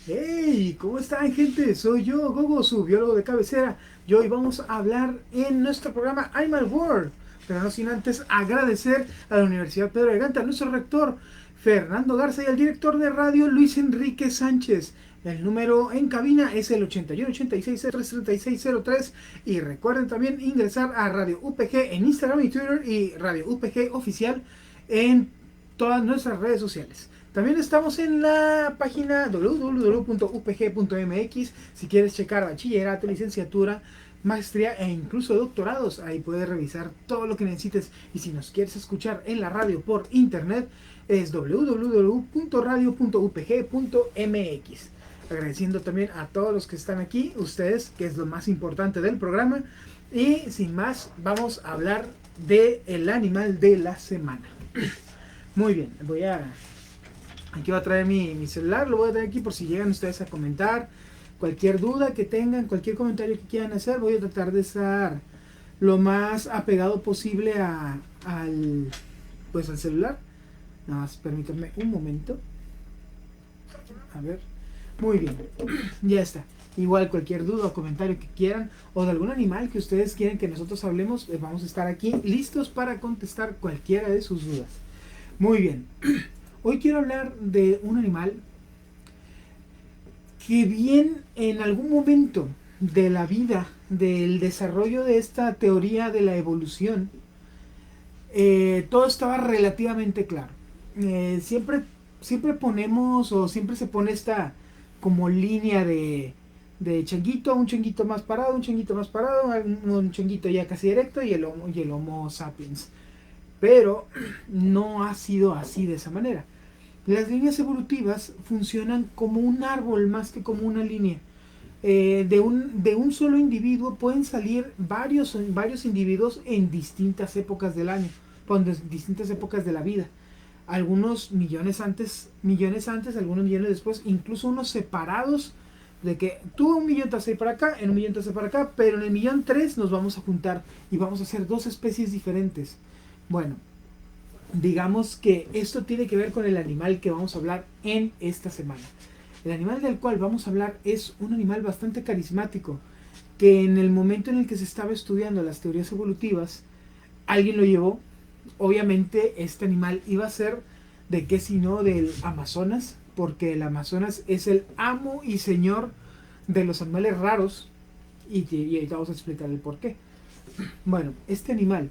Hey, ¿cómo están, gente? Soy yo, Gogo, su biólogo de cabecera. Y hoy vamos a hablar en nuestro programa Animal World. Pero no sin antes agradecer a la Universidad Pedro de Ganta, a nuestro rector Fernando Garza y al director de radio Luis Enrique Sánchez. El número en cabina es el 8186033603 y recuerden también ingresar a Radio UPG en Instagram y Twitter y Radio UPG oficial en todas nuestras redes sociales. También estamos en la página www.upg.mx si quieres checar bachillerato, licenciatura, maestría e incluso doctorados. Ahí puedes revisar todo lo que necesites. Y si nos quieres escuchar en la radio por internet, es www.radio.upg.mx. Agradeciendo también a todos los que están aquí, ustedes, que es lo más importante del programa. Y sin más, vamos a hablar de el animal de la semana. Muy bien, aquí voy a traer mi celular, lo voy a traer aquí por si llegan ustedes a comentar. Cualquier duda que tengan, cualquier comentario que quieran hacer, voy a tratar de estar lo más apegado posible al celular. Nada más permítanme un momento. A ver. Muy bien. Ya está. Igual cualquier duda o comentario que quieran o de algún animal que ustedes quieren que nosotros hablemos, vamos a estar aquí listos para contestar cualquiera de sus dudas. Muy bien. Hoy quiero hablar de un animal que bien en algún momento de la vida, del desarrollo de esta teoría de la evolución, todo estaba relativamente claro. Siempre ponemos o siempre se pone esta como línea de changuito, un changuito más parado, un changuito más parado, un changuito ya casi directo y el homo sapiens. Pero no ha sido así de esa manera. Las líneas evolutivas funcionan como un árbol más que como una línea. De un solo individuo pueden salir varios individuos en distintas épocas del año, en distintas épocas de la vida. Algunos millones antes, algunos millones después, incluso unos separados de que tú un millón te vas a ir para acá, en un millón te vas a ir para acá, pero en el millón 3 nos vamos a juntar y vamos a hacer dos especies diferentes. Bueno, digamos que esto tiene que ver con el animal que vamos a hablar en esta semana. El animal del cual vamos a hablar es un animal bastante carismático, que en el momento en el que se estaba estudiando las teorías evolutivas, alguien lo llevó. Obviamente este animal iba a ser de qué sino del Amazonas, porque el Amazonas es el amo y señor de los animales raros, y ahorita vamos a explicar el por qué. Bueno, este animal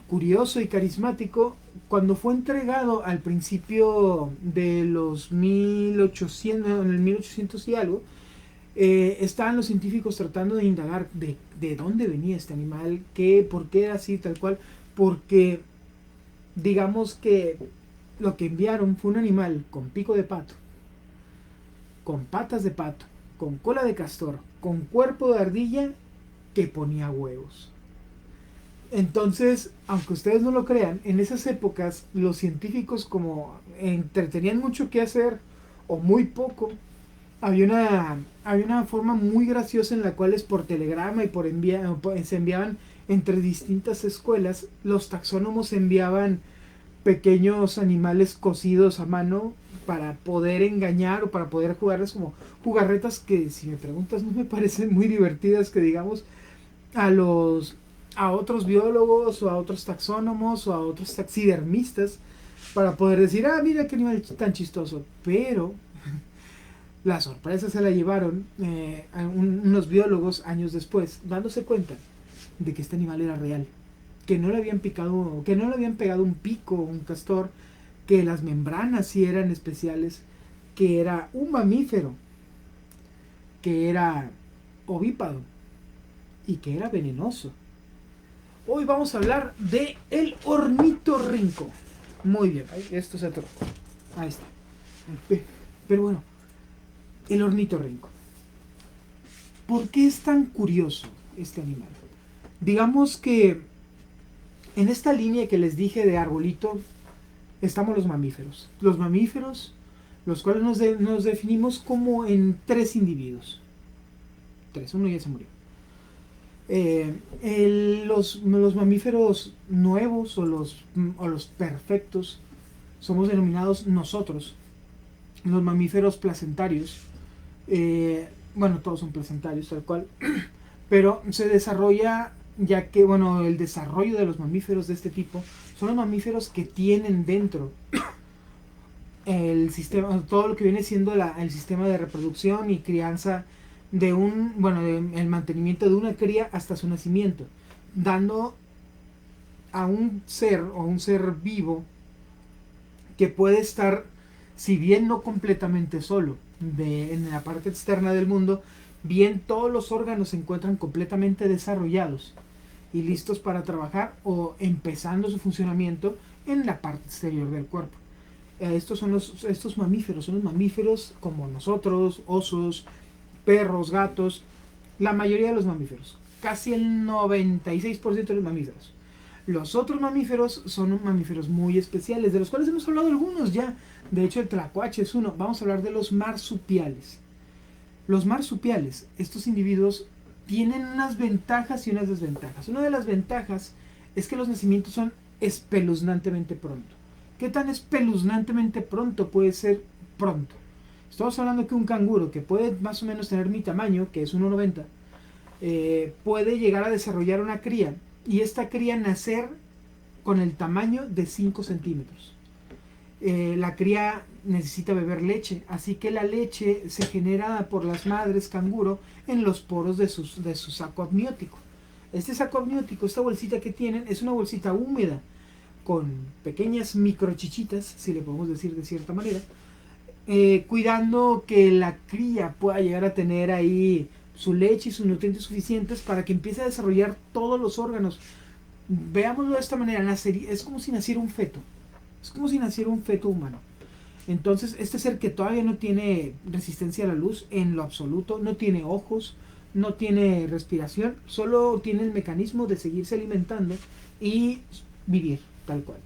curioso y carismático, cuando fue entregado al principio de los 1800, en el 1800 y algo, estaban los científicos tratando de indagar de dónde venía este animal, por qué era así, tal cual, porque digamos que lo que enviaron fue un animal con pico de pato, con patas de pato, con cola de castor, con cuerpo de ardilla que ponía huevos. Entonces, aunque ustedes no lo crean, en esas épocas los científicos como entretenían mucho que hacer o muy poco, había una forma muy graciosa en la cual es por telegrama y se enviaban entre distintas escuelas, los taxónomos enviaban pequeños animales cocidos a mano para poder engañar o para poder jugarles como jugarretas que, si me preguntas, no me parecen muy divertidas, que digamos a los a otros biólogos o a otros taxónomos o a otros taxidermistas para poder decir, ah, mira qué animal tan chistoso. Pero la sorpresa se la llevaron unos biólogos años después, dándose cuenta de que este animal era real, que no le habían picado, que no le habían pegado un pico, un castor, que las membranas sí eran especiales, que era un mamífero, que era ovíparo y que era venenoso. Hoy vamos a hablar de el ornitorrinco. Muy bien, esto se atoró. Ahí está. Pero bueno, el ornitorrinco. ¿Por qué es tan curioso este animal? Digamos que en esta línea que les dije de arbolito estamos los mamíferos. Los mamíferos, los cuales nos definimos como en tres individuos. Tres, uno ya se murió. Los mamíferos nuevos o los perfectos somos denominados nosotros, los mamíferos placentarios, Bueno, todos son placentarios tal cual, pero se desarrolla, ya que, bueno, el desarrollo de los mamíferos de este tipo son los mamíferos que tienen dentro el sistema, todo lo que viene siendo el sistema de reproducción y crianza de el mantenimiento de una cría hasta su nacimiento, dando a un ser o un ser vivo que puede estar, si bien no completamente solo, en la parte externa del mundo, bien todos los órganos se encuentran completamente desarrollados y listos para trabajar o empezando su funcionamiento en la parte exterior del cuerpo. Estos mamíferos, son los mamíferos como nosotros, osos, perros, gatos, la mayoría de los mamíferos, casi el 96% de los mamíferos. Los otros mamíferos son mamíferos muy especiales, de los cuales hemos hablado algunos ya. De hecho, el tlacuache es uno. Vamos a hablar de los marsupiales. Los marsupiales, estos individuos, tienen unas ventajas y unas desventajas. Una de las ventajas es que los nacimientos son espeluznantemente pronto. ¿Qué tan espeluznantemente pronto puede ser pronto? Estamos hablando que un canguro que puede más o menos tener mi tamaño, que es 1,90, puede llegar a desarrollar una cría y esta cría nacer con el tamaño de 5 centímetros. La cría necesita beber leche, así que la leche se genera por las madres canguro en los poros de su saco amniótico. Este saco amniótico, esta bolsita que tienen, es una bolsita húmeda con pequeñas microchichitas, si le podemos decir de cierta manera, cuidando que la cría pueda llegar a tener ahí su leche y sus nutrientes suficientes para que empiece a desarrollar todos los órganos. Veámoslo de esta manera, es como si naciera un feto. Es como si naciera un feto humano. Entonces, este ser que todavía no tiene resistencia a la luz en lo absoluto, no tiene ojos, no tiene respiración, solo tiene el mecanismo de seguirse alimentando y vivir tal cual.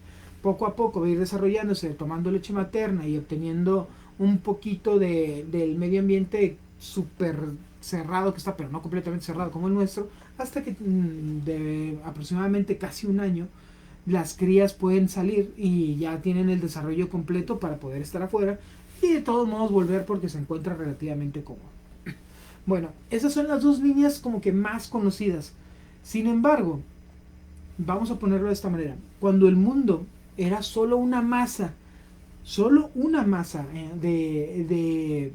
Poco a poco va a ir desarrollándose, tomando leche materna y obteniendo un poquito del medio ambiente súper cerrado que está, pero no completamente cerrado como el nuestro, hasta que de aproximadamente casi un año las crías pueden salir y ya tienen el desarrollo completo para poder estar afuera y de todos modos volver porque se encuentra relativamente cómodo. Bueno, esas son las dos líneas como que más conocidas. Sin embargo, vamos a ponerlo de esta manera. Cuando el mundo era solo una masa de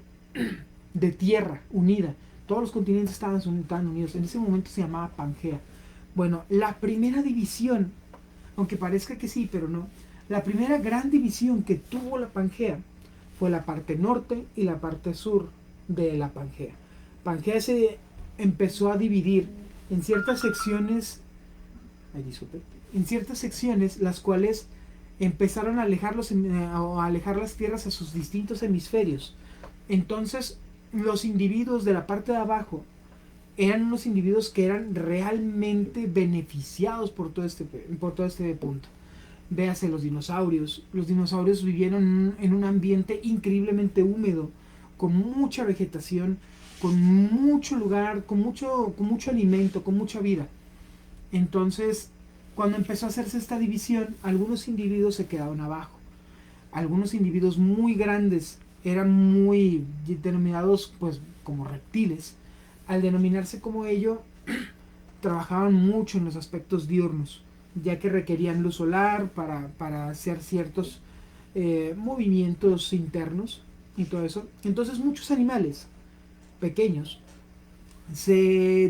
tierra unida, todos los continentes estaban unidos, en ese momento se llamaba Pangea. Bueno, la primera división, aunque parezca que sí, pero no, la primera gran división que tuvo la Pangea fue la parte norte y la parte sur de la Pangea. Pangea se empezó a dividir en ciertas secciones, en ciertas secciones las cuales empezaron a alejar las tierras a sus distintos hemisferios. Entonces, los individuos de la parte de abajo eran unos individuos que eran realmente beneficiados por todo este punto. Véase los dinosaurios. Los dinosaurios vivieron en un ambiente increíblemente húmedo, con mucha vegetación, con mucho lugar, con mucho alimento, con mucha vida. Entonces, cuando empezó a hacerse esta división, algunos individuos se quedaron abajo. Algunos individuos muy grandes eran muy denominados pues como reptiles. Al denominarse como ello, trabajaban mucho en los aspectos diurnos, ya que requerían luz solar para hacer ciertos movimientos internos y todo eso. Entonces muchos animales pequeños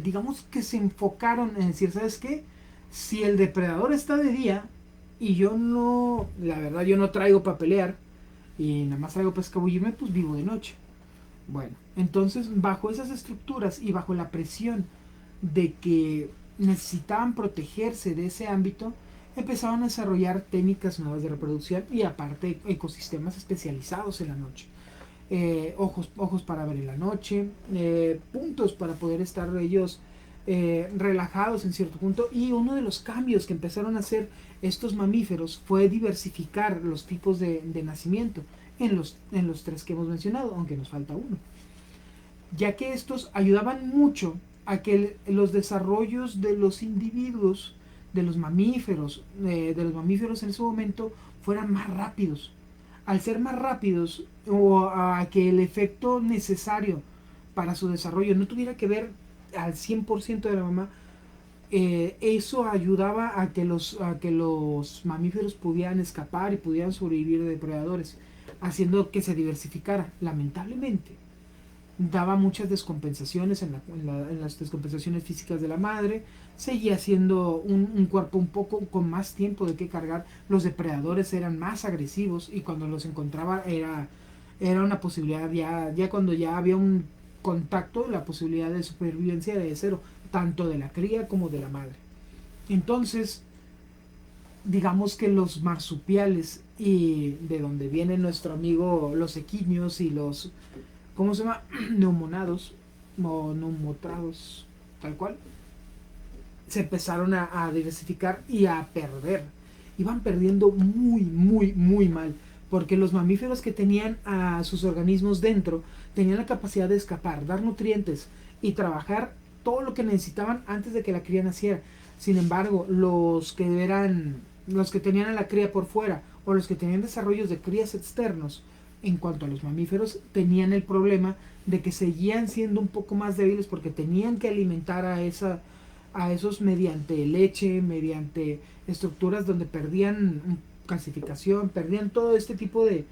digamos que se enfocaron en decir, ¿sabes qué? Si el depredador está de día y yo no, la verdad yo no traigo para pelear y nada más traigo para escabullirme, pues vivo de noche. Bueno, entonces bajo esas estructuras y bajo la presión de que necesitaban protegerse de ese ámbito, empezaron a desarrollar técnicas nuevas de reproducción y aparte ecosistemas especializados en la noche. Ojos para ver en la noche, puntos para poder estar ellos relajados en cierto punto. Y uno de los cambios que empezaron a hacer estos mamíferos fue diversificar los tipos de nacimiento en los tres que hemos mencionado, aunque nos falta uno, ya que estos ayudaban mucho a que los desarrollos de los individuos, de los mamíferos en ese momento fueran más rápidos. Al ser más rápidos o a que el efecto necesario para su desarrollo, no tuviera que ver al 100% de la mamá, eso ayudaba a que los mamíferos pudieran escapar y pudieran sobrevivir de depredadores, haciendo que se diversificara. Lamentablemente, daba muchas descompensaciones en las descompensaciones físicas de la madre, seguía siendo un cuerpo un poco con más tiempo de qué cargar, los depredadores eran más agresivos y cuando los encontraba era una posibilidad, ya cuando ya había un contacto, la posibilidad de supervivencia era de cero, tanto de la cría como de la madre. Entonces, digamos que los marsupiales y de donde viene nuestro amigo los equinios y los, ¿cómo se llama? Neumonados o neumotrados, tal cual, se empezaron a diversificar y a perder. Iban perdiendo muy, muy, muy mal. Porque los mamíferos que tenían a sus organismos dentro tenían la capacidad de escapar, dar nutrientes y trabajar todo lo que necesitaban antes de que la cría naciera. Sin embargo, los que tenían a la cría por fuera o los que tenían desarrollos de crías externos, en cuanto a los mamíferos, tenían el problema de que seguían siendo un poco más débiles porque tenían que alimentar a esos mediante leche, mediante estructuras donde perdían calcificación, perdían todo este tipo de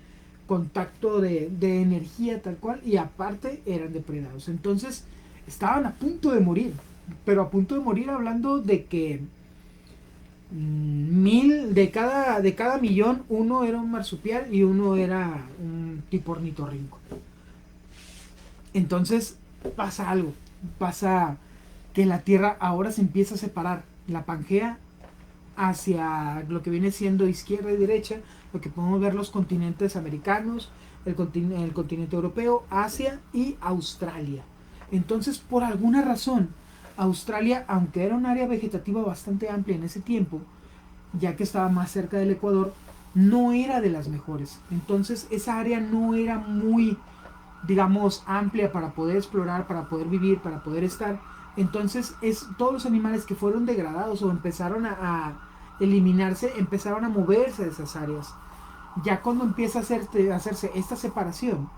contacto de energía tal cual y aparte eran depredados. Entonces estaban a punto de morir, pero a punto de morir hablando de que de cada millón uno era un marsupial y uno era un tipo ornitorrinco. Entonces pasa algo, pasa que la Tierra ahora se empieza a separar, la Pangea hacia lo que viene siendo izquierda y derecha, lo que podemos ver los continentes americanos, el continente europeo, Asia y Australia. Entonces, por alguna razón, Australia, aunque era un área vegetativa bastante amplia en ese tiempo, ya que estaba más cerca del Ecuador, no era de las mejores. Entonces, esa área no era muy, digamos, amplia para poder explorar, para poder vivir, para poder estar. Entonces, todos los animales que fueron degradados o empezaron a eliminarse, empezaron a moverse de esas áreas. Ya cuando empieza a hacerse esta separación,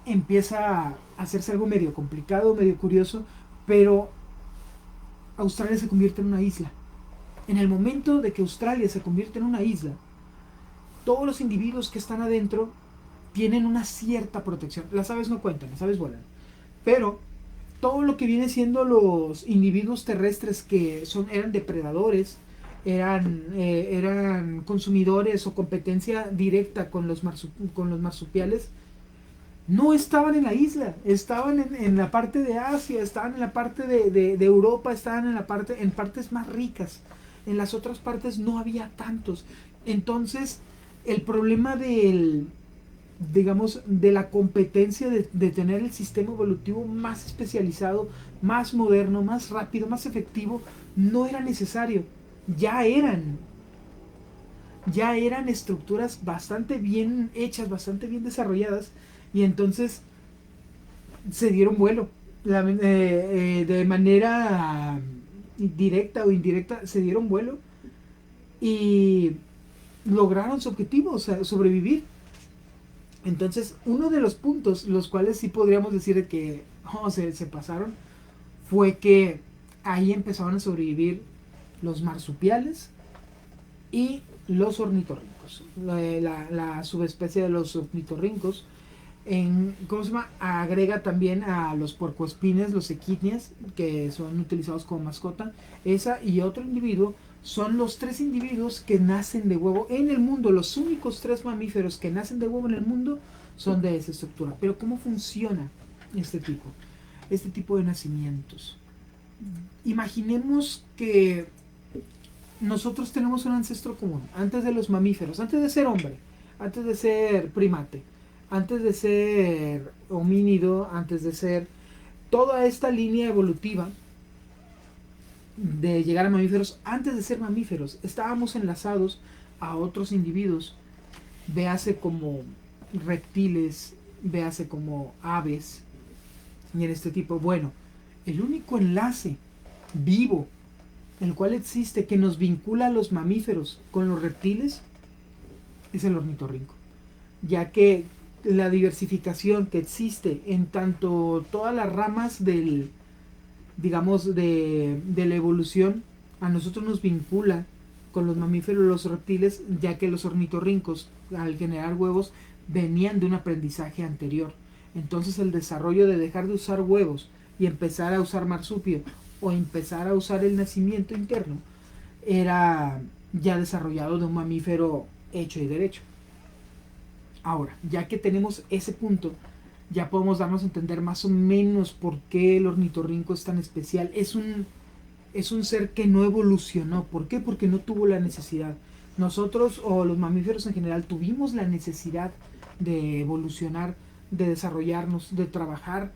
empieza a hacerse algo medio complicado, medio curioso, pero Australia se convierte en una isla. En el momento de que Australia se convierte en una isla, todos los individuos que están adentro tienen una cierta protección. Las aves no cuentan, las aves vuelan. Pero todo lo que viene siendo los individuos terrestres que eran depredadores, eran consumidores o competencia directa con los marsupiales, no estaban en la isla, estaban en la parte de Asia, estaban en la parte de Europa, estaban en partes más ricas. En las otras partes no había tantos. Entonces, el problema digamos, de la competencia de tener el sistema evolutivo más especializado, más moderno, más rápido, más efectivo, no era necesario. Ya eran, ya eran estructuras bastante bien hechas, bastante bien desarrolladas, y entonces se dieron vuelo. De manera directa o indirecta, se dieron vuelo y lograron su objetivo, o sea, sobrevivir. Entonces, uno de los puntos, los cuales sí podríamos decir que se pasaron, fue que ahí empezaron a sobrevivir los marsupiales y los ornitorrincos. La subespecie de los ornitorrincos, ¿cómo se llama? Agrega también a los puercoespines, los equidnias, que son utilizados como mascota. Esa y otro individuo son los 3 individuos que nacen de huevo en el mundo. Los únicos 3 mamíferos que nacen de huevo en el mundo son de esa estructura. Pero ¿cómo funciona este tipo de nacimientos? Imaginemos que nosotros tenemos un ancestro común, antes de los mamíferos, antes de ser hombre, antes de ser primate, antes de ser homínido, antes de ser toda esta línea evolutiva de llegar a mamíferos. Antes de ser mamíferos estábamos enlazados a otros individuos, véase como reptiles, véase como aves y en este tipo. Bueno, el único enlace vivo el cual existe que nos vincula a los mamíferos con los reptiles es el ornitorrinco, ya que la diversificación que existe en tanto todas las ramas digamos, de la evolución, a nosotros nos vincula con los mamíferos y los reptiles, ya que los ornitorrincos, al generar huevos, venían de un aprendizaje anterior. Entonces el desarrollo de dejar de usar huevos y empezar a usar marsupio o empezar a usar el nacimiento interno era ya desarrollado de un mamífero hecho y derecho. Ahora, ya que tenemos ese punto, ya podemos darnos a entender más o menos por qué el ornitorrinco es tan especial. Es un ser que no evolucionó. ¿Por qué? Porque no tuvo la necesidad. Nosotros o los mamíferos en general tuvimos la necesidad de evolucionar, de desarrollarnos, de trabajar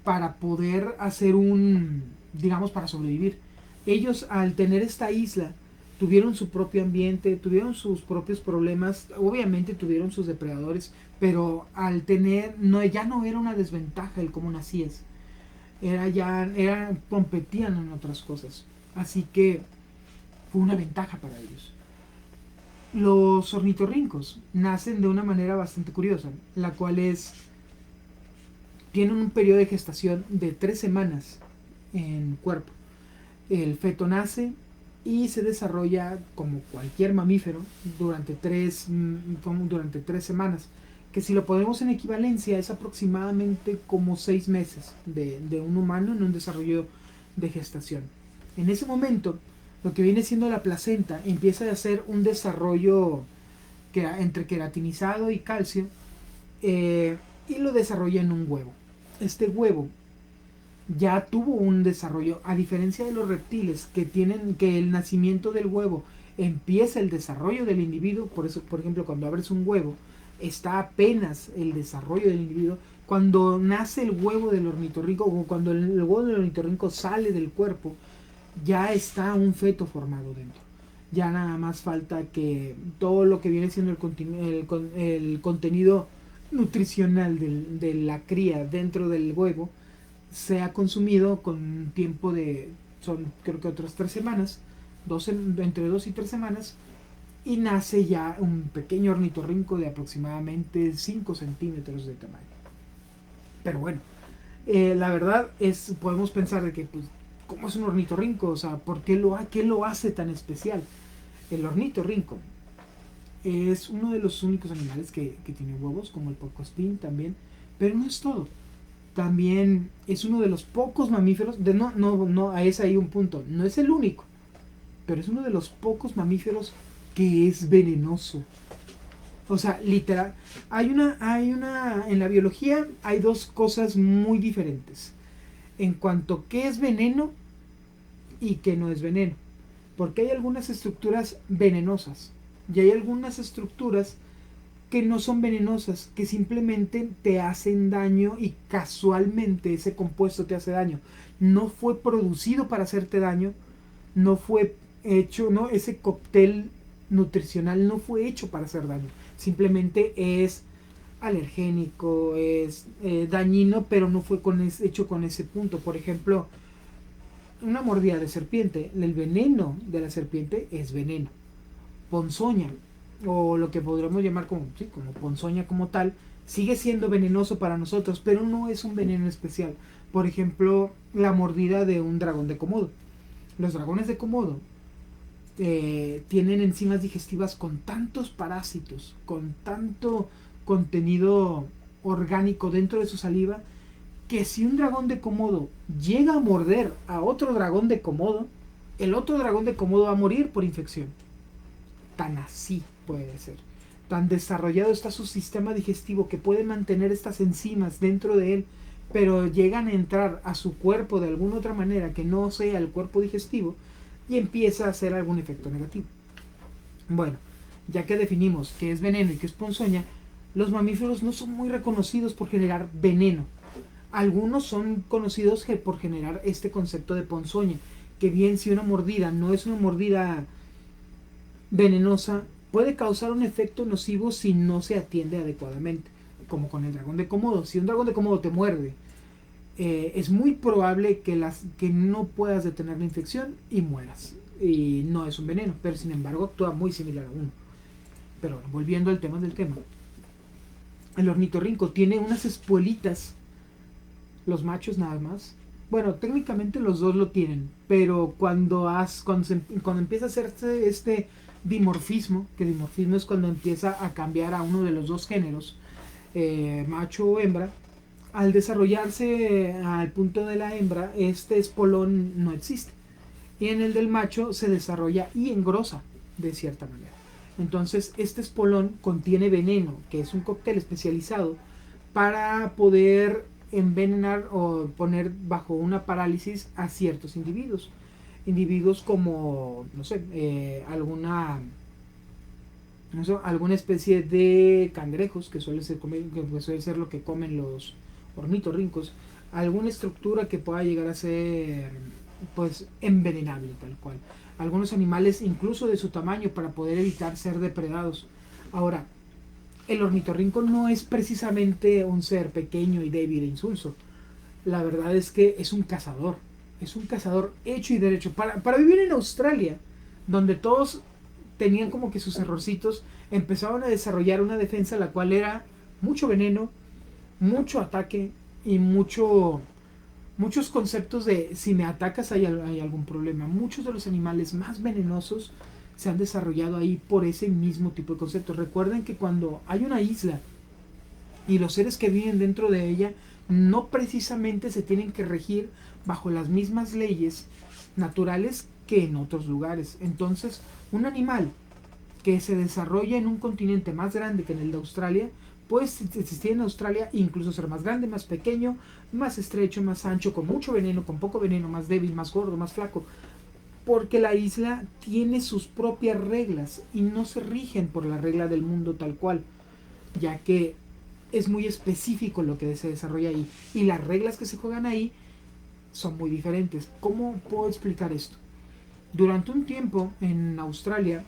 para poder hacer digamos, para sobrevivir. Ellos al tener esta isla tuvieron su propio ambiente, tuvieron sus propios problemas, obviamente tuvieron sus depredadores, pero al tener, no, ya no era una desventaja el cómo nacías, competían en otras cosas, así que fue una ventaja para ellos. Los ornitorrincos nacen de una manera bastante curiosa, la cual es, tienen un periodo de gestación de 3 semanas en cuerpo. El feto nace y se desarrolla como cualquier mamífero durante durante 3 semanas, que si lo ponemos en equivalencia es aproximadamente como 6 meses de un humano en un desarrollo de gestación. En ese momento, lo que viene siendo la placenta empieza a hacer un desarrollo entre queratinizado y calcio, y lo desarrolla en un huevo. Este huevo ya tuvo un desarrollo, a diferencia de los reptiles que tienen que el nacimiento del huevo empieza el desarrollo del individuo. Por eso, por ejemplo, cuando abres un huevo está apenas el desarrollo del individuo. Cuando nace el huevo del ornitorrinco o cuando el huevo del ornitorrinco sale del cuerpo, ya está un feto formado dentro. Ya nada más falta que todo lo que viene siendo el contenido nutricional de la cría dentro del huevo sea consumido con un tiempo son creo que otras 3 semanas, entre 2 y 3 semanas, y nace ya un pequeño ornitorrinco de aproximadamente 5 centímetros de tamaño. Pero bueno, la verdad es, podemos pensar de que, pues, ¿cómo es un ornitorrinco? O sea, ¿qué lo hace tan especial? El ornitorrinco es uno de los únicos animales que tiene huevos, como el puercoespín también, pero no es todo. También es uno de los pocos mamíferos, ahí es ahí un punto, no es el único, pero es uno de los pocos mamíferos que es venenoso. O sea, literal, en la biología hay dos cosas muy diferentes en cuanto a qué es veneno y qué no es veneno. Porque hay algunas estructuras venenosas y hay algunas estructuras que no son venenosas, que simplemente te hacen daño y casualmente ese compuesto te hace daño. No fue producido para hacerte daño, no fue hecho, no, ese cóctel nutricional no fue hecho para hacer daño. Simplemente es alergénico, es dañino, pero no fue hecho con ese punto. Por ejemplo, una mordida de serpiente, el veneno de la serpiente es veneno. Ponzoña, o lo que podríamos llamar como ponzoña como tal, sigue siendo venenoso para nosotros, pero no es un veneno especial. Por ejemplo, la mordida de un dragón de Komodo. Los dragones de Komodo tienen enzimas digestivas con tantos parásitos, con tanto contenido orgánico dentro de su saliva, que si un dragón de Komodo llega a morder a otro dragón de Komodo, el otro dragón de Komodo va a morir por infección. Tan así puede ser. Tan desarrollado está su sistema digestivo que puede mantener estas enzimas dentro de él, pero llegan a entrar a su cuerpo de alguna otra manera que no sea el cuerpo digestivo y empieza a hacer algún efecto negativo. Bueno, ya que definimos qué es veneno y qué es ponzoña, los mamíferos no son muy reconocidos por generar veneno. Algunos son conocidos por generar este concepto de ponzoña, que bien si una mordida no es una mordida venenosa, puede causar un efecto nocivo si no se atiende adecuadamente, como con el dragón de Komodo. Si un dragón de Komodo te muerde, es muy probable que no puedas detener la infección y mueras. Y no es un veneno, pero sin embargo actúa muy similar a uno. Pero bueno, volviendo al tema del tema. El ornitorrinco tiene unas espuelitas, los machos nada más. Bueno, técnicamente los dos lo tienen, pero cuando empieza a hacerse este dimorfismo, que dimorfismo es cuando empieza a cambiar a uno de los dos géneros, macho o hembra, al desarrollarse al punto de la hembra, este espolón no existe. Y en el del macho se desarrolla y engrosa de cierta manera. Entonces, este espolón contiene veneno, que es un cóctel especializado para poder envenenar o poner bajo una parálisis a ciertos individuos. Individuos como, no sé, alguna especie de cangrejos, que suele ser lo que comen los ornitorrincos, alguna estructura que pueda llegar a ser pues envenenable tal cual. Algunos animales incluso de su tamaño para poder evitar ser depredados. Ahora, el ornitorrinco no es precisamente un ser pequeño y débil e insulso. La verdad es que es un cazador. Es un cazador hecho y derecho. Para vivir en Australia, donde todos tenían como que sus errorcitos, empezaron a desarrollar una defensa la cual era mucho veneno, mucho ataque y muchos conceptos de si me atacas hay algún problema. Muchos de los animales más venenosos se han desarrollado ahí por ese mismo tipo de conceptos. Recuerden que cuando hay una isla y los seres que viven dentro de ella no precisamente se tienen que regir bajo las mismas leyes naturales que en otros lugares. Entonces, un animal que se desarrolla en un continente más grande que en el de Australia, puede existir en Australia e incluso ser más grande, más pequeño, más estrecho, más ancho, con mucho veneno, con poco veneno, más débil, más gordo, más flaco, porque la isla tiene sus propias reglas y no se rigen por la regla del mundo tal cual, ya que es muy específico lo que se desarrolla ahí y las reglas que se juegan ahí son muy diferentes. ¿Cómo puedo explicar esto? Durante un tiempo en Australia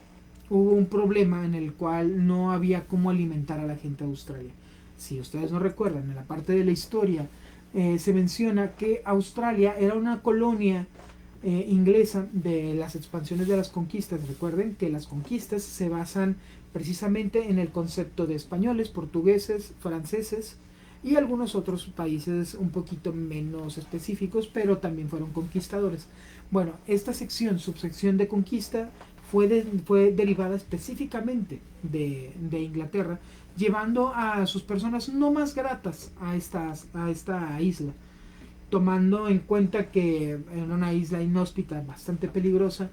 hubo un problema en el cual no había cómo alimentar a la gente de Australia. Si ustedes no recuerdan, en la parte de la historia se menciona que Australia era una colonia inglesa de las expansiones de las conquistas. Recuerden que las conquistas se basan precisamente en el concepto de españoles, portugueses, franceses y algunos otros países un poquito menos específicos, pero también fueron conquistadores. Bueno, esta subsección de conquista, fue derivada específicamente de Inglaterra, llevando a sus personas no más gratas a esta isla, tomando en cuenta que en una isla inhóspita, bastante peligrosa,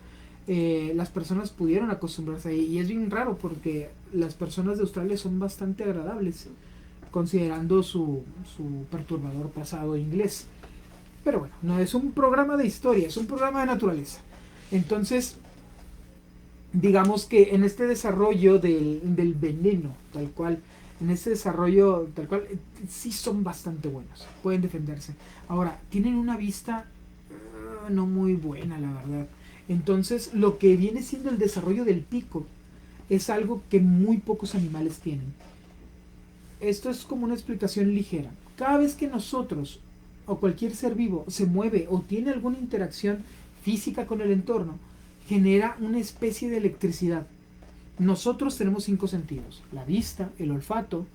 las personas pudieron acostumbrarse ahí. Y es bien raro porque las personas de Australia son bastante agradables, considerando su perturbador pasado inglés. Pero bueno, no es un programa de historia, es un programa de naturaleza. Entonces, digamos que en este desarrollo del veneno, tal cual, en este desarrollo, tal cual, sí son bastante buenos, pueden defenderse. Ahora, tienen una vista no muy buena, la verdad. Entonces, lo que viene siendo el desarrollo del pico es algo que muy pocos animales tienen. Esto es como una explicación ligera. Cada vez que nosotros o cualquier ser vivo se mueve o tiene alguna interacción física con el entorno, genera una especie de electricidad. Nosotros tenemos 5 sentidos: la vista, el olfato,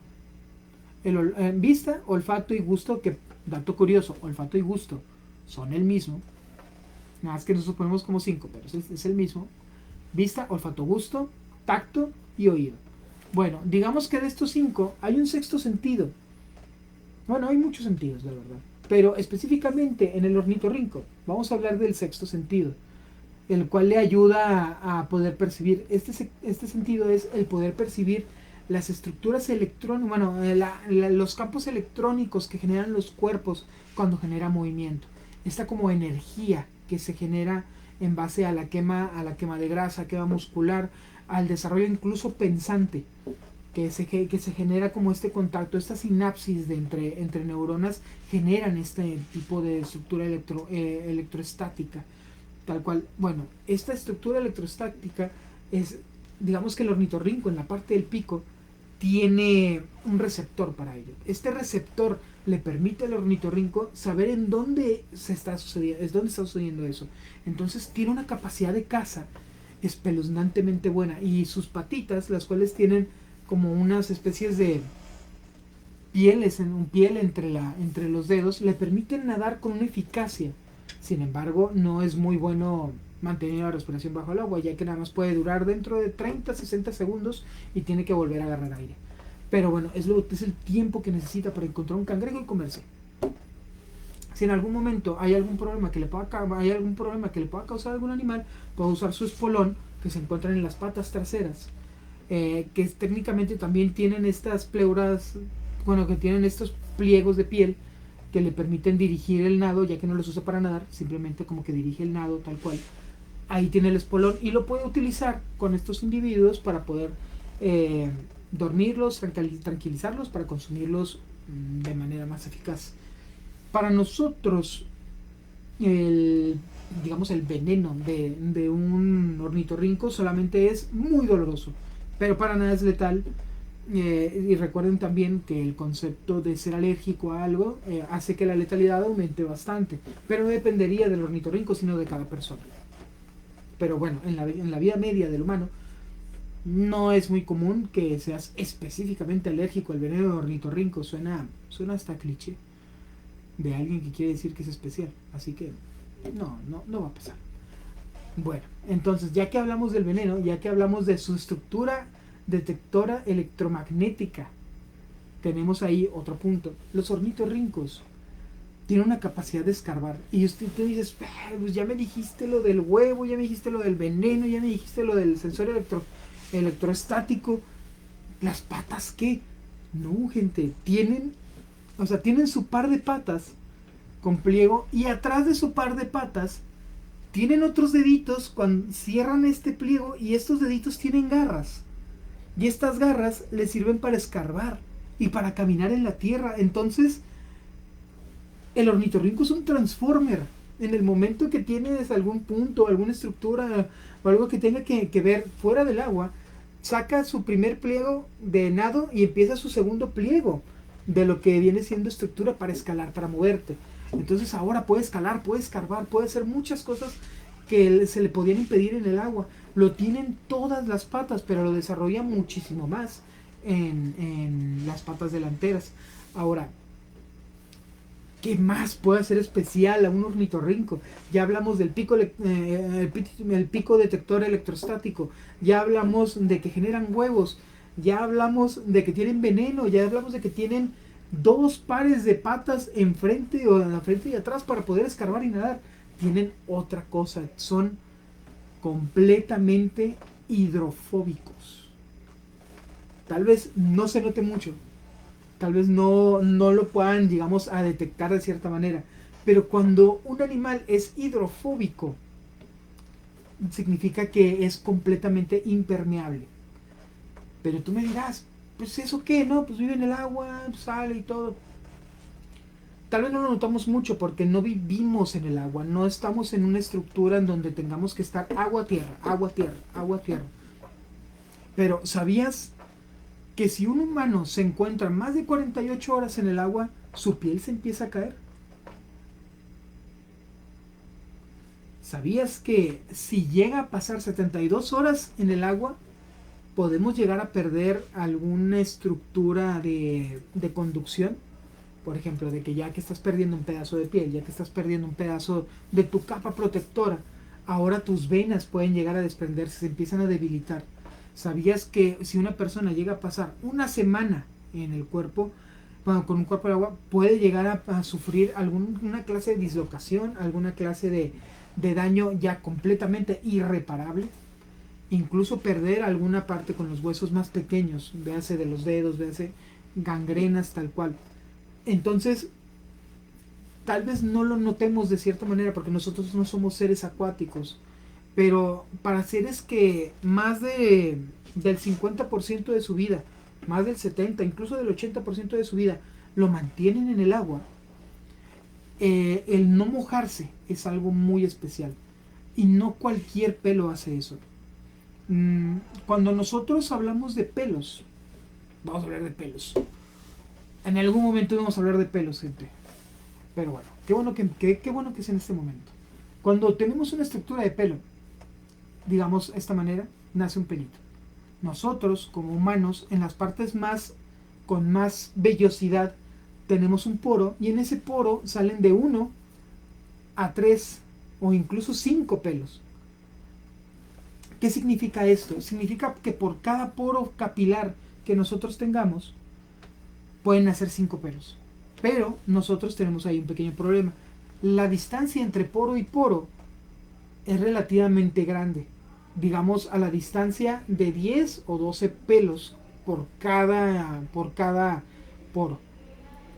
vista, olfato y gusto, que, dato curioso, olfato y gusto son el mismo, nada más que nosotros ponemos como 5, pero es el mismo. Vista, olfato, gusto, tacto y oído. Bueno, digamos que de estos 5 hay un sexto sentido. Bueno, hay muchos sentidos, la verdad, pero específicamente en el ornitorrinco vamos a hablar del sexto sentido, el cual le ayuda a poder percibir. Este sentido es el poder percibir las estructuras electrónicas, bueno, los campos electrónicos que generan los cuerpos cuando genera movimiento. Esta como energía que se genera en base a la quema de grasa, quema muscular, al desarrollo incluso pensante, que se genera como este contacto, esta sinapsis entre neuronas generan este tipo de estructura electroestática. Tal cual, bueno, esta estructura electrostática es, digamos que el ornitorrinco en la parte del pico tiene un receptor para ello. Este receptor le permite al ornitorrinco saber en dónde está sucediendo eso. Entonces tiene una capacidad de caza espeluznantemente buena, y sus patitas, las cuales tienen como unas especies piel entre los dedos, le permiten nadar con una eficacia. Sin embargo, no es muy bueno mantener la respiración bajo el agua, ya que nada más puede durar dentro de 30-60 segundos y tiene que volver a agarrar aire. Pero bueno, es el tiempo que necesita para encontrar un cangrejo y comerse. Si en algún momento hay algún problema que le pueda causar a algún animal, puede usar su espolón, que se encuentran en las patas traseras, que técnicamente también tienen estas pleuras, bueno, que tienen estos pliegos de piel que le permiten dirigir el nado, ya que no los usa para nadar, simplemente como que dirige el nado tal cual. Ahí tiene el espolón y lo puede utilizar con estos individuos para poder dormirlos, tranquilizarlos, para consumirlos de manera más eficaz. Para nosotros, digamos, el veneno de un ornitorrinco solamente es muy doloroso, pero para nada es letal. Y recuerden también que el concepto de ser alérgico a algo hace que la letalidad aumente bastante, pero no dependería del ornitorrinco, sino de cada persona. Pero bueno, en la vida media del humano no es muy común que seas específicamente alérgico al veneno de ornitorrinco. Suena hasta cliché de alguien que quiere decir que es especial. Así que no va a pasar. Bueno, entonces ya que hablamos del veneno, ya que hablamos de su estructura detectora electromagnética, tenemos ahí otro punto. Los ornitorrincos tienen una capacidad de escarbar. Y tú dices, pues ya me dijiste lo del huevo, ya me dijiste lo del veneno, ya me dijiste lo del sensor electrostático. ¿Las patas qué? No, gente, tienen su par de patas con pliego, y atrás de su par de patas tienen otros deditos cuando cierran este pliego, y estos deditos tienen garras. Y estas garras les sirven para escarbar y para caminar en la tierra. Entonces, el ornitorrinco es un transformer. En el momento que tienes algún punto, alguna estructura o algo que tenga que ver fuera del agua, saca su primer pliego de nado y empieza su segundo pliego de lo que viene siendo estructura para escalar, para moverte. Entonces ahora puede escalar, puede escarbar, puede hacer muchas cosas que se le podían impedir en el agua. Lo tienen todas las patas, pero lo desarrolla muchísimo más en las patas delanteras. Ahora, ¿qué más puede hacer especial a un ornitorrinco? Ya hablamos del el pico detector electrostático, ya hablamos de que generan huevos, ya hablamos de que tienen veneno, ya hablamos de que tienen dos pares de patas enfrente o en la frente y atrás para poder escarbar y nadar. Tienen otra cosa, son completamente hidrofóbicos. Tal vez no se note mucho, tal vez no lo puedan, digamos, a detectar de cierta manera, pero cuando un animal es hidrofóbico, significa que es completamente impermeable. Pero tú me dirás, pues eso qué, ¿no? Pues vive en el agua, sale y todo. Tal vez no lo notamos mucho porque no vivimos en el agua, no estamos en una estructura en donde tengamos que estar agua, tierra, agua, tierra, agua, tierra. Pero ¿sabías que si un humano se encuentra más de 48 horas en el agua, su piel se empieza a caer? ¿Sabías que si llega a pasar 72 horas en el agua, podemos llegar a perder alguna estructura de conducción? Por ejemplo, de que ya que estás perdiendo un pedazo de piel, ya que estás perdiendo un pedazo de tu capa protectora, ahora tus venas pueden llegar a desprenderse, se empiezan a debilitar. ¿Sabías que si una persona llega a pasar una semana en el cuerpo, bueno, con un cuerpo de agua, puede llegar a sufrir alguna clase de dislocación, alguna clase de daño ya completamente irreparable? Incluso perder alguna parte con los huesos más pequeños, véase de los dedos, véase gangrenas tal cual. Entonces, tal vez no lo notemos de cierta manera porque nosotros no somos seres acuáticos, pero para seres que del 50% de su vida, más del 70%, incluso del 80% de su vida, lo mantienen en el agua, el no mojarse es algo muy especial. Y no cualquier pelo hace eso. Cuando nosotros hablamos de pelos, vamos a hablar de pelos. En algún momento vamos a hablar de pelos, gente. Pero bueno, qué bueno que es en este momento. Cuando tenemos una estructura de pelo, digamos esta manera, nace un pelito. Nosotros, como humanos, en las partes más con más vellosidad tenemos un poro, y en ese poro salen de 1 a 3 o incluso 5 pelos. ¿Qué significa esto? Significa que por cada poro capilar que nosotros tengamos, pueden nacer 5 pelos. Pero nosotros tenemos ahí un pequeño problema. La distancia entre poro y poro es relativamente grande. Digamos a la distancia de 10 o 12 pelos por cada poro.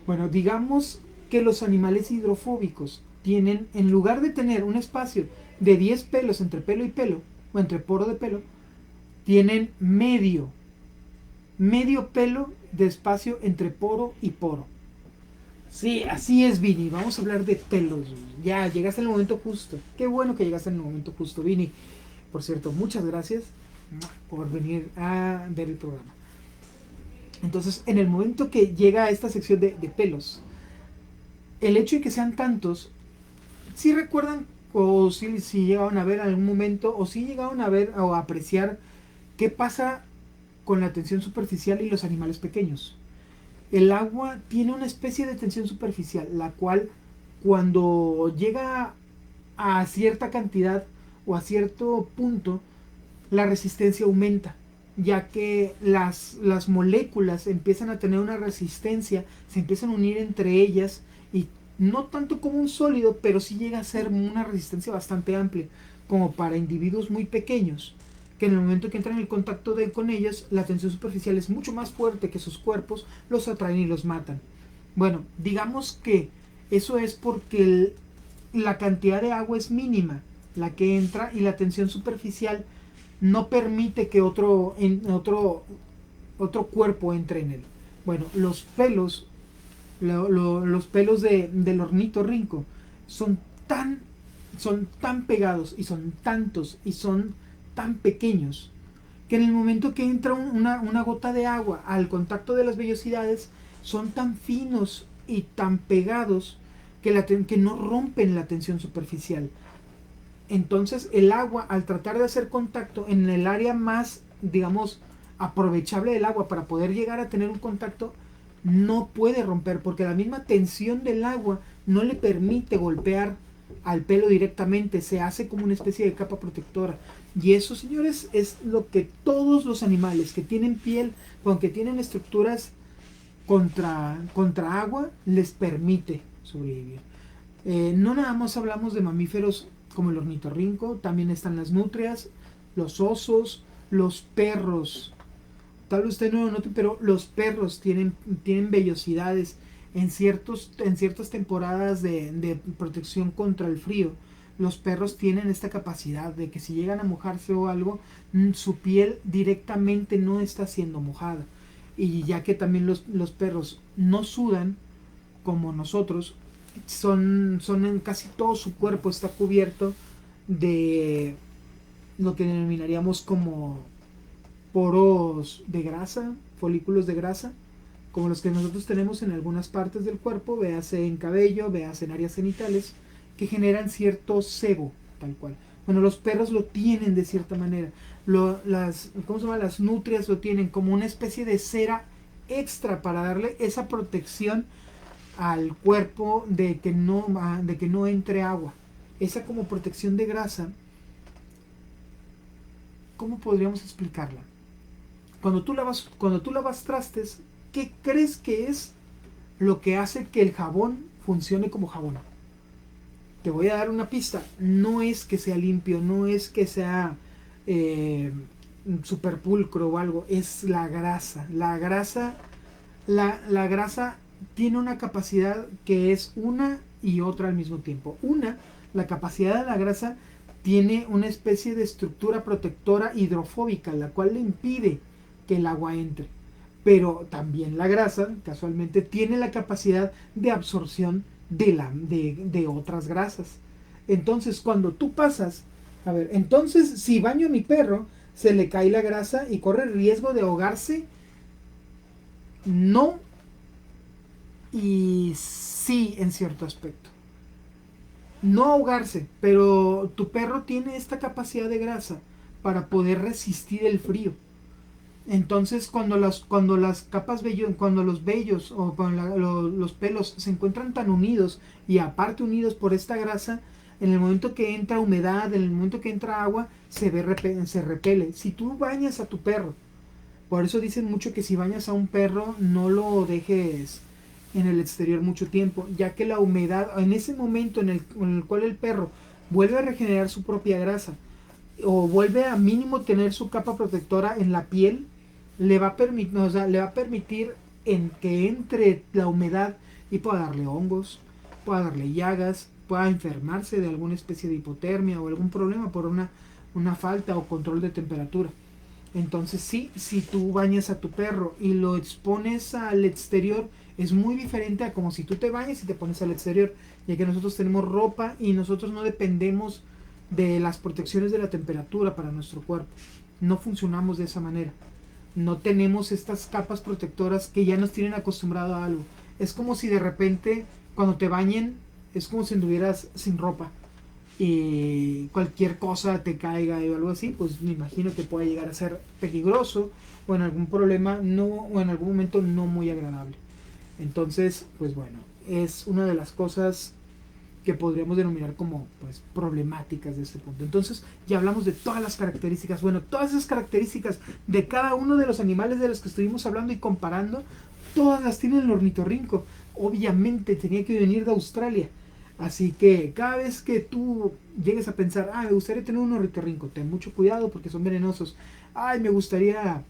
Bueno, digamos que los animales hidrofóbicos tienen, en lugar de tener un espacio de 10 pelos entre pelo y pelo, o entre poro de pelo, tienen medio pelo de espacio entre poro y poro. Sí, así es, Vini. Vamos a hablar de pelos. Ya, llegaste en el momento justo. Qué bueno que llegaste en el momento justo, Vini. Por cierto, muchas gracias por venir a ver el programa. Entonces, en el momento que llega a esta sección de pelos, el hecho de que sean tantos, si recuerdan o si llegaron a ver en algún momento, o si llegaron a ver o a apreciar qué pasa con la tensión superficial y los animales pequeños. El agua tiene una especie de tensión superficial, la cual cuando llega a cierta cantidad o a cierto punto, la resistencia aumenta, ya que las moléculas empiezan a tener una resistencia, se empiezan a unir entre ellas, y no tanto como un sólido, pero sí llega a ser una resistencia bastante amplia, como para individuos muy pequeños, que en el momento que entran en el contacto con ellas, la tensión superficial es mucho más fuerte que sus cuerpos, los atraen y los matan. Bueno, digamos que eso es porque la cantidad de agua es mínima, la que entra, y la tensión superficial no permite que otro cuerpo entre en él. Bueno, los pelos, los pelos del ornitorrinco son tan pegados, y son tantos, y son tan pequeños, que en el momento que entra una gota de agua al contacto de las vellosidades, son tan finos y tan pegados que no rompen la tensión superficial. Entonces el agua, al tratar de hacer contacto en el área más, digamos, aprovechable del agua para poder llegar a tener un contacto, no puede romper, porque la misma tensión del agua no le permite golpear al pelo directamente, se hace como una especie de capa protectora. Y eso, señores, es lo que todos los animales que tienen piel, aunque tienen estructuras contra agua, les permite sobrevivir. No nada más hablamos de mamíferos como el ornitorrinco, también están las nutrias, los osos, los perros. Tal vez usted no lo note, pero los perros tienen vellosidades en ciertas temporadas de protección contra el frío. Los perros tienen esta capacidad de que si llegan a mojarse o algo, su piel directamente no está siendo mojada. Y ya que también los perros no sudan como nosotros, son en casi todo su cuerpo está cubierto de lo que denominaríamos como poros de grasa, folículos de grasa, como los que nosotros tenemos en algunas partes del cuerpo, véase en cabello, véase en áreas genitales, que generan cierto sebo, tal cual. Bueno, los perros lo tienen de cierta manera. ¿Cómo se llama? Las nutrias lo tienen como una especie de cera extra para darle esa protección al cuerpo de que no entre agua. Esa como protección de grasa, ¿cómo podríamos explicarla? Cuando tú lavas trastes, ¿qué crees que es lo que hace que el jabón funcione como jabón? Te voy a dar una pista. No es que sea limpio, no es que sea super pulcro o algo, es la grasa. La grasa tiene una capacidad que es una y otra al mismo tiempo. La capacidad de la grasa tiene una especie de estructura protectora hidrofóbica, la cual le impide que el agua entre. Pero también la grasa, casualmente, tiene la capacidad de absorción de otras grasas. Entonces, cuando tú pasas, entonces si baño a mi perro, se le cae la grasa y corre el riesgo de ahogarse. No, y sí, en cierto aspecto. No ahogarse, pero tu perro tiene esta capacidad de grasa para poder resistir el frío. Entonces, cuando las capas cuando los vellos o los pelos se encuentran tan unidos y aparte unidos por esta grasa, en el momento que entra humedad, en el momento que entra agua, se repele. Si tú bañas a tu perro, por eso dicen mucho que si bañas a un perro no lo dejes en el exterior mucho tiempo, ya que la humedad, en ese momento en el cual el perro vuelve a regenerar su propia grasa o vuelve a mínimo tener su capa protectora en la piel, le va a permitir, o sea, le va a permitir en que entre la humedad y pueda darle hongos, pueda darle llagas, pueda enfermarse de alguna especie de hipotermia o algún problema por una falta o control de temperatura. Entonces sí, si tú bañas a tu perro y lo expones al exterior, es muy diferente a como si tú te bañas y te pones al exterior, ya que nosotros tenemos ropa y nosotros no dependemos de las protecciones de la temperatura para nuestro cuerpo. No funcionamos de esa manera. No tenemos estas capas protectoras que ya nos tienen acostumbrado a algo. Es como si de repente cuando te bañen es como si anduvieras sin ropa y cualquier cosa te caiga o algo así, pues me imagino que puede llegar a ser peligroso o en algún problema no, o en algún momento no muy agradable. Entonces, pues bueno, es una de las cosas que podríamos denominar como pues problemáticas de este punto. Entonces, ya hablamos de todas las características. Bueno, todas esas características de cada uno de los animales de los que estuvimos hablando y comparando, todas las tiene el ornitorrinco. Obviamente tenía que venir de Australia. Así que cada vez que tú llegues a pensar, me gustaría tener un ornitorrinco, ten mucho cuidado porque son venenosos. Me gustaría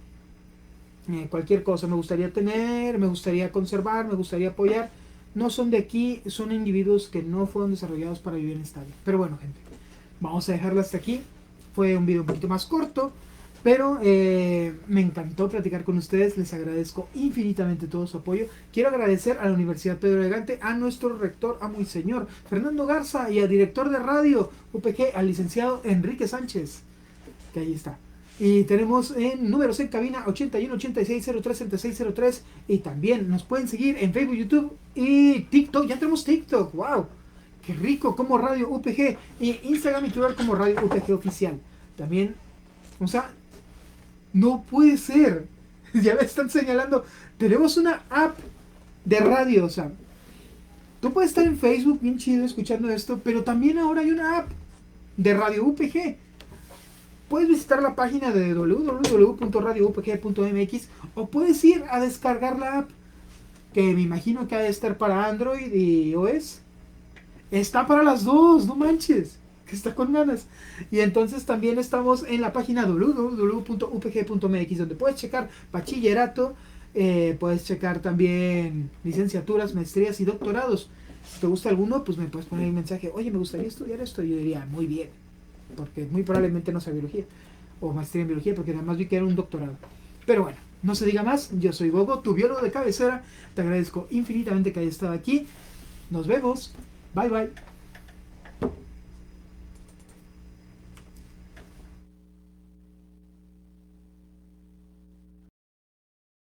cualquier cosa, me gustaría conservar, me gustaría apoyar. No son de aquí, son individuos que no fueron desarrollados para vivir en estadio. Pero bueno, gente, vamos a dejarlo hasta aquí. Fue un video un poquito más corto, pero me encantó platicar con ustedes. Les agradezco infinitamente todo su apoyo. Quiero agradecer a la Universidad Pedro de Gante, a nuestro rector, amo y señor Fernando Garza, y al director de radio UPG, al licenciado Enrique Sánchez, que ahí está. Y tenemos en números en cabina 81 86 03 36 03. Y también nos pueden seguir en Facebook, YouTube y TikTok. Ya tenemos TikTok, wow, qué rico, como Radio UPG. Y Instagram y Twitter como Radio UPG Oficial. También, o sea, no puede ser. Ya me están señalando. Tenemos una app de radio, o sea, tú puedes estar en Facebook bien chido escuchando esto, pero también ahora hay una app de Radio UPG. Puedes visitar la página de www.radioupg.mx o puedes ir a descargar la app, que me imagino que ha de estar para Android y iOS. Está para las dos, no manches, que está con ganas. Y entonces también estamos en la página www.upg.mx, donde puedes checar bachillerato, puedes checar también licenciaturas, maestrías y doctorados. Si te gusta alguno, pues me puedes poner un mensaje, oye, me gustaría estudiar esto. Y yo diría, muy bien, porque muy probablemente no sea biología o maestría en biología, porque además vi que era un doctorado. Pero bueno, no se diga más. Yo soy Gogo, tu biólogo de cabecera. Te agradezco infinitamente que hayas estado aquí. Nos vemos. Bye bye.